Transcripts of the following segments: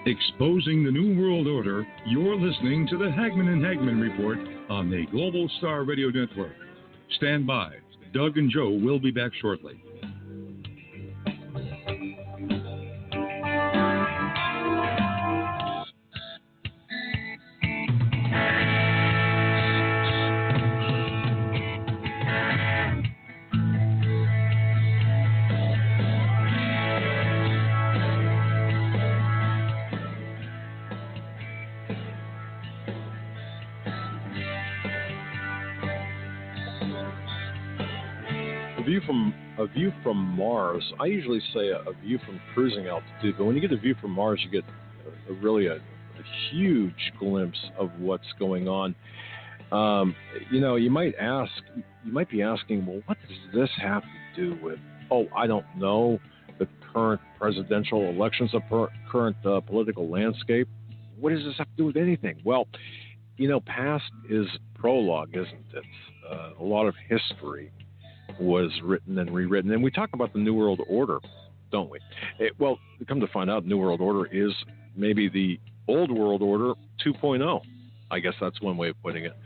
Exposing the New World Order, you're listening to the Hagmann and Hagmann Report on the Global Star Radio Network. Stand by. Doug and Joe will be back shortly. A view from Mars. I usually say a view from cruising altitude, but when you get a view from Mars, you get a huge glimpse of what's going on. You might be asking, well, what does this have to do with? Oh, I don't know, the current presidential elections, the current political landscape. What does this have to do with anything? Well, past is prologue, isn't it? A lot of history was written and rewritten. And we talk about the New World Order, don't we? Well, come to find out, New World Order is maybe the Old World Order 2.0. I guess that's one way of putting it.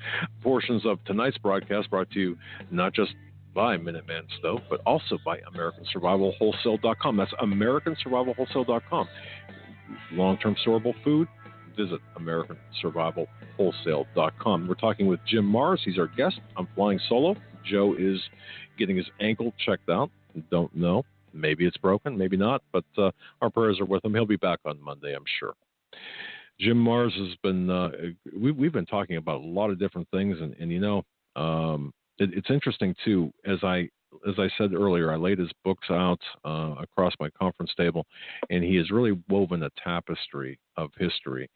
Portions of tonight's broadcast brought to you not just by Minuteman Stove, but also by AmericanSurvivalWholesale.com. That's AmericanSurvivalWholesale.com. Long-term storable food, visit AmericanSurvivalWholesale.com. We're talking with Jim Mars. He's our guest. I'm flying solo. Joe is getting his ankle checked out. Don't know. Maybe it's broken, maybe not, but our prayers are with him. He'll be back on Monday, I'm sure. Jim Mars has been, we've been talking about a lot of different things, and it's interesting, too. As I said earlier, I laid his books out across my conference table, and he has really woven a tapestry of history.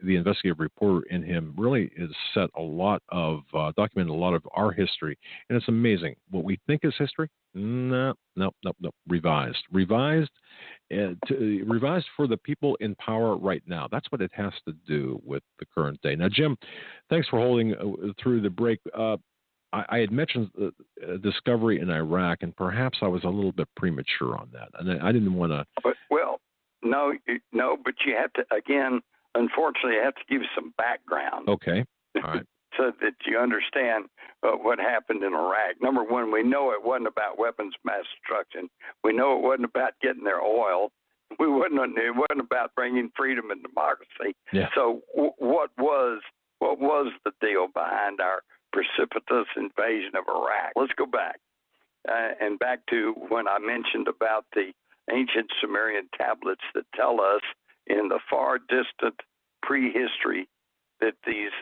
The investigative reporter in him really has set a lot of, documented a lot of our history, and it's amazing. What we think is history, no. Revised for the people in power right now. That's what it has to do with the current day. Now, Jim, thanks for holding through the break. I had mentioned discovery in Iraq, and perhaps I was a little bit premature on that, and I didn't want to. Well, no, but you have to, again, unfortunately, I have to give you some background. Okay, all right. So that you understand what happened in Iraq. Number one, we know it wasn't about weapons of mass destruction. We know it wasn't about getting their oil. It wasn't about bringing freedom and democracy. Yeah. So what was the deal behind our precipitous invasion of Iraq? Let's go back and back to when I mentioned about the ancient Sumerian tablets that tell us in the far distant prehistory that these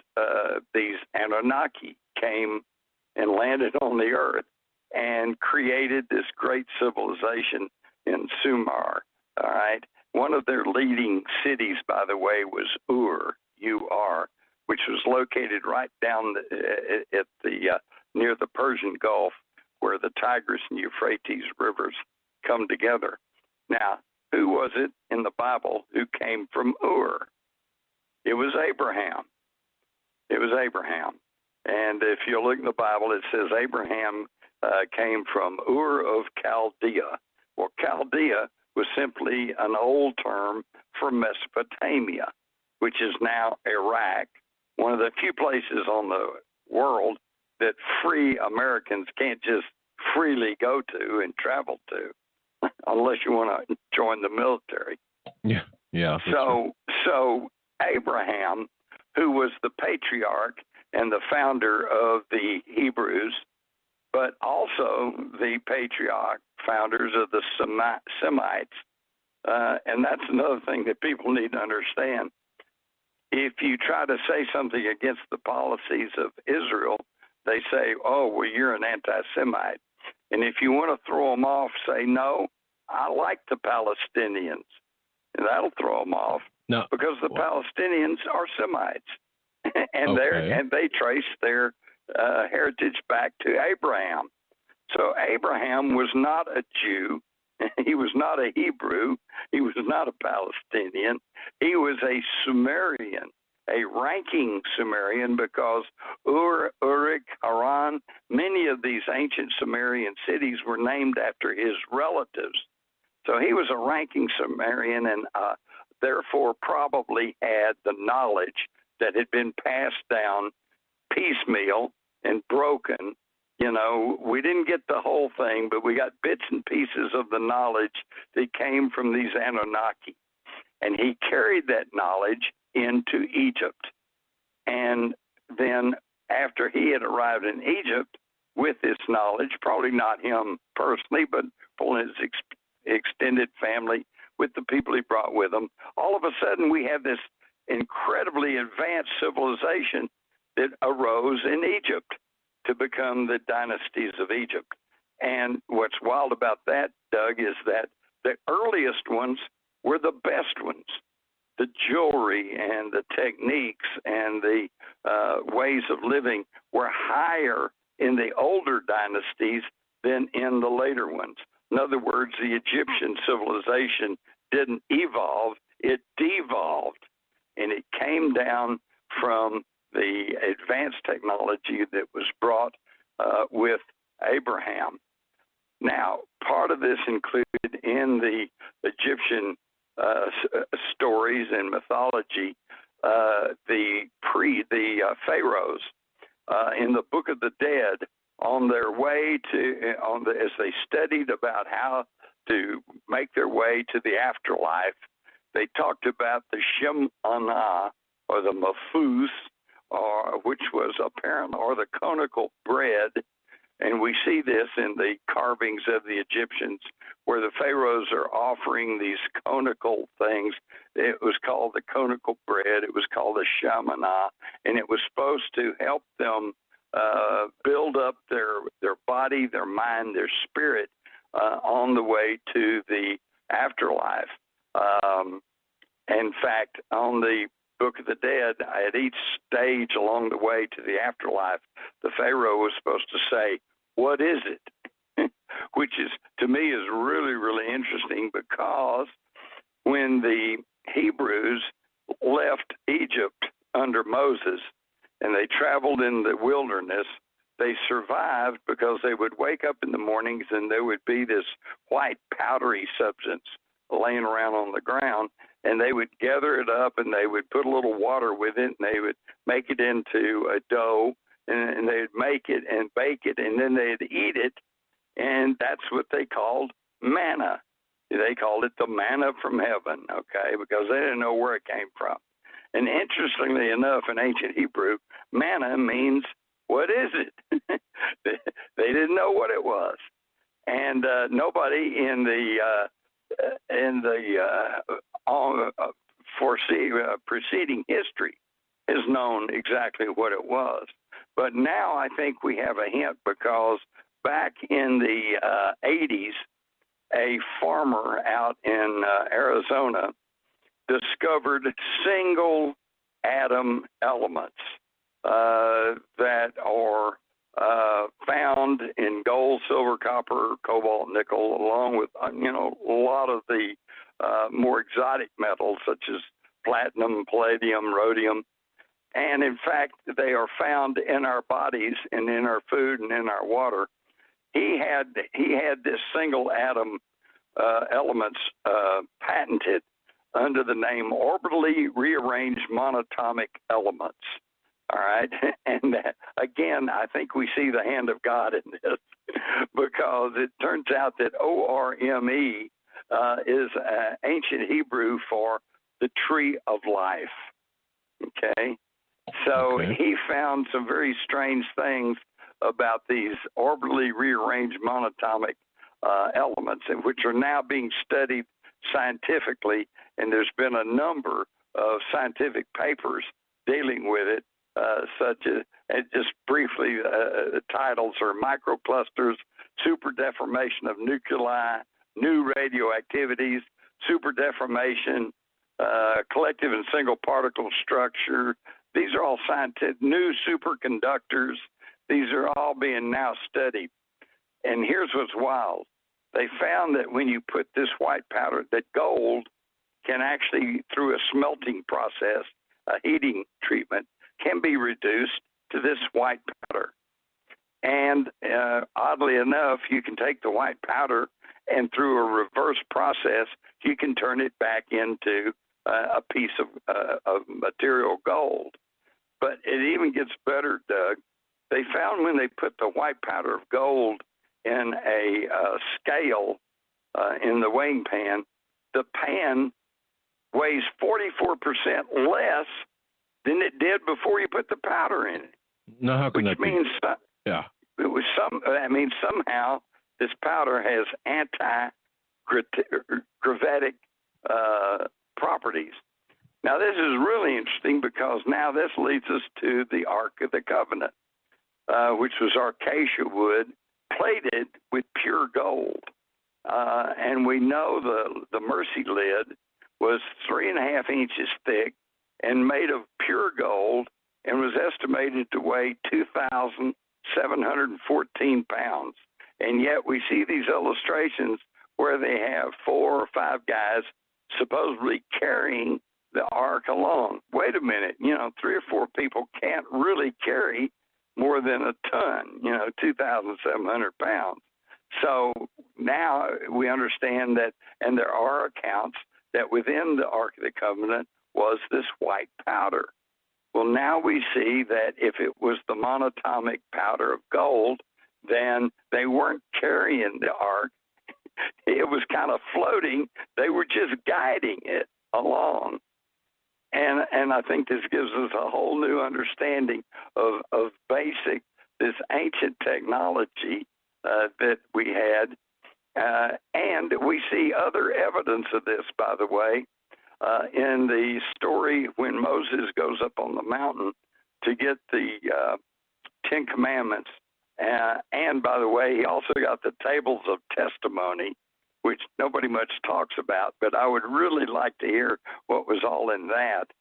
Anunnaki came and landed on the earth and created this great civilization in Sumer. All right. One of their leading cities, by the way, was Ur, U-R, which was located right down at the near the Persian Gulf, where the Tigris and Euphrates rivers come together. Now, who was it in the Bible who came from Ur? It was Abraham. It was Abraham. And if you look in the Bible, it says Abraham came from Ur of Chaldea. Well, Chaldea was simply an old term for Mesopotamia, which is now Iraq, one of the few places on the world that free Americans can't just freely go to and travel to unless you want to join the military. Yeah. So Abraham, who was the patriarch and the founder of the Hebrews, but also the patriarch, founders of the Semites, and that's another thing that people need to understand. If you try to say something against the policies of Israel, they say, oh, well, you're an anti-Semite. And if you want to throw them off, say, no, I like the Palestinians. And that'll throw them off because the Palestinians are Semites. And they trace their heritage back to Abraham. So Abraham was not a Jew. He was not a Hebrew. He was not a Palestinian. He was a Sumerian, a ranking Sumerian, because Ur, Uruk, Haran, many of these ancient Sumerian cities were named after his relatives. So he was a ranking Sumerian, and therefore probably had the knowledge that had been passed down piecemeal and broken. We didn't get the whole thing, but we got bits and pieces of the knowledge that came from these Anunnaki. And he carried that knowledge into Egypt. And then after he had arrived in Egypt with this knowledge, probably not him personally, but for his extended family, with the people he brought with him, all of a sudden we have this incredibly advanced civilization that arose in Egypt to become the dynasties of Egypt. And what's wild about that, Doug, is that the earliest ones were the best ones. The jewelry and the techniques and the ways of living were higher in the older dynasties than in the later ones. In other words, the Egyptian civilization didn't evolve, it devolved. And it came down from the advanced technology that was brought with Abraham. Now, part of this included in the Egyptian stories and mythology, the pharaohs in the Book of the Dead, on their way as they studied about how to make their way to the afterlife, they talked about the Shemanah, or the Mafus, which was apparent, or the conical bread. And we see this in the carvings of the Egyptians, where the pharaohs are offering these conical things. It was called the conical bread. It was called the Shemanah, and it was supposed to help them build up their body, their mind, their spirit on the way to the afterlife. In fact, on the Book of the Dead, at each stage along the way to the afterlife, the Pharaoh was supposed to say, "What is it?" Which is, to me, is really, really interesting, because when the Hebrews left Egypt under Moses and they traveled in the wilderness, they survived because they would wake up in the mornings and there would be this white powdery substance laying around on the ground, and they would gather it up and they would put a little water with it, and they would make it into a dough, and they'd make it and bake it, and then they'd eat it, and that's what they called manna. They called it the manna from heaven, okay, because they didn't know where it came from. And interestingly enough, in ancient Hebrew, manna means, what is it? They didn't know what it was. And nobody in the preceding history has known exactly what it was. But now I think we have a hint, because back in the 80s, a farmer out in Arizona discovered single atom elements that are found in gold, silver, copper, cobalt, nickel, along with a lot of the more exotic metals such as platinum, palladium, rhodium. And in fact, they are found in our bodies and in our food and in our water. He had this single atom elements patented under the name orbitally rearranged monatomic elements. All right. And again, I think we see the hand of God in this, because it turns out that ORME is ancient Hebrew for the tree of life. Okay. So he found some very strange things about these orbitally rearranged monatomic elements, which are now being studied scientifically. And there's been a number of scientific papers dealing with it, such as, and just briefly, the titles are Microclusters, Super Deformation of Nuclei, New Radioactivities, Super Deformation, Collective and Single Particle Structure. These are all scientific, new superconductors. These are all being now studied. And here's what's wild. They found that when you put this white powder, that gold can actually, through a smelting process, a heating treatment, can be reduced to this white powder. And oddly enough, you can take the white powder and through a reverse process, you can turn it back into a piece of material gold. But it even gets better, Doug. They found when they put the white powder of gold in a scale in the weighing pan, the pan weighs 44% less than it did before you put the powder in it. Now, how can that be? Yeah. That means somehow this powder has anti-gravitic properties. Now, this is really interesting because now this leads us to the Ark of the Covenant, which was acacia wood plated with pure gold. And we know the mercy lid was 3.5 inches thick and made of pure gold and was estimated to weigh 2,714 pounds. And yet we see these illustrations where they have 4 or 5 guys supposedly carrying the ark along. Wait a minute, 3 or 4 people can't really carry more than a ton, 2,700 pounds. So now we understand that, and there are accounts that within the Ark of the Covenant was this white powder. Well, now we see that if it was the monatomic powder of gold, then they weren't carrying the ark. It was kind of floating. They were just guiding it along. And I think this gives us a whole new understanding of basic, this ancient technology that we had. And we see other evidence of this, by the way, in the story when Moses goes up on the mountain to get the 10 Commandments. And by the way, he also got the tables of testimony, which nobody much talks about, but I would really like to hear what was all in that.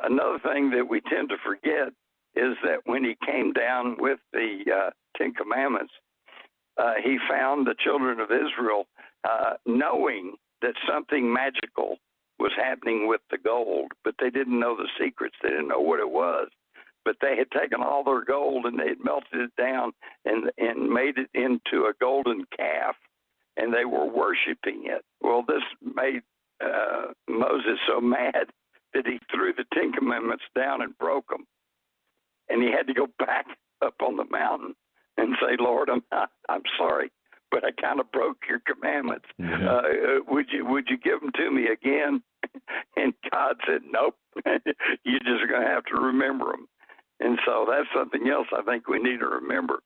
Another thing that we tend to forget is that when he came down with the 10 Commandments, he found the children of Israel knowing that something magical was happening with the gold, but they didn't know the secrets. They didn't know what it was. But they had taken all their gold and they had melted it down and made it into a golden calf, and they were worshiping it. Well, this made Moses so mad that he threw the 10 Commandments down and broke them. And he had to go back up on the mountain and say, Lord, I'm sorry, but I kind of broke your commandments. Yeah. Would you give them to me again? And God said, nope, you're just going to have to remember them. And so that's something else I think we need to remember.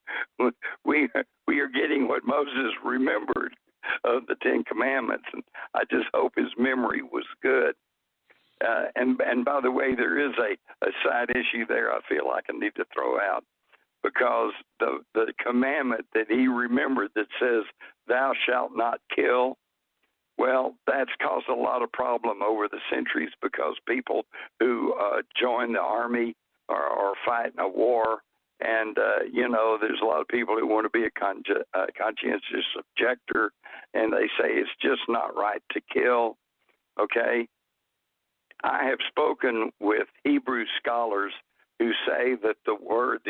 We are getting what Moses remembered of the 10 Commandments, and I just hope his memory was good. And by the way, there is a side issue there I feel like I need to throw out, because the commandment that he remembered that says, thou shalt not kill, well, that's caused a lot of problem over the centuries because people who join the army or fight in a war, and, there's a lot of people who want to be a conscientious objector, and they say it's just not right to kill, okay? I have spoken with Hebrew scholars who say that the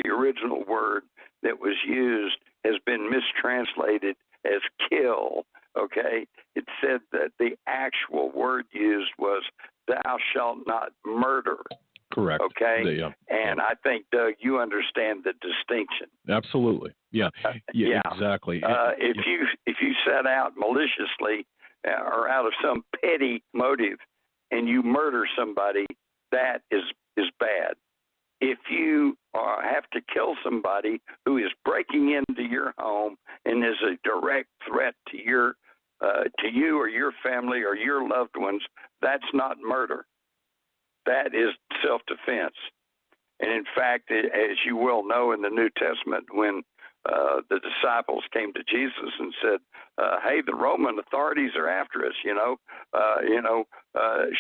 original word that was used has been mistranslated as kill, okay? It said that the actual word used was thou shalt not murder. Correct. Okay? And I think, Doug, you understand the distinction. Absolutely. Yeah. Exactly. If you set out maliciously or out of some petty motive and you murder somebody, that is bad. If you have to kill somebody who is breaking into your home and is a direct threat to you or your family or your loved ones, that's not murder. That is self-defense. And in fact, as you well know in the New Testament, when the disciples came to Jesus and said, hey, the Roman authorities are after us,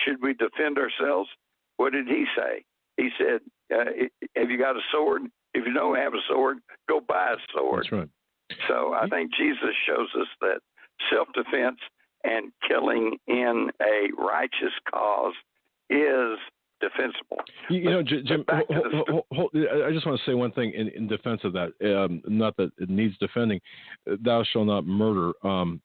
should we defend ourselves? What did he say? He said, have you got a sword? If you don't have a sword, go buy a sword. That's right. So I think Jesus shows us that self-defense and killing in a righteous cause is defensible. Jim, I just want to say one thing in defense of that. Not that it needs defending. Thou shalt not murder. And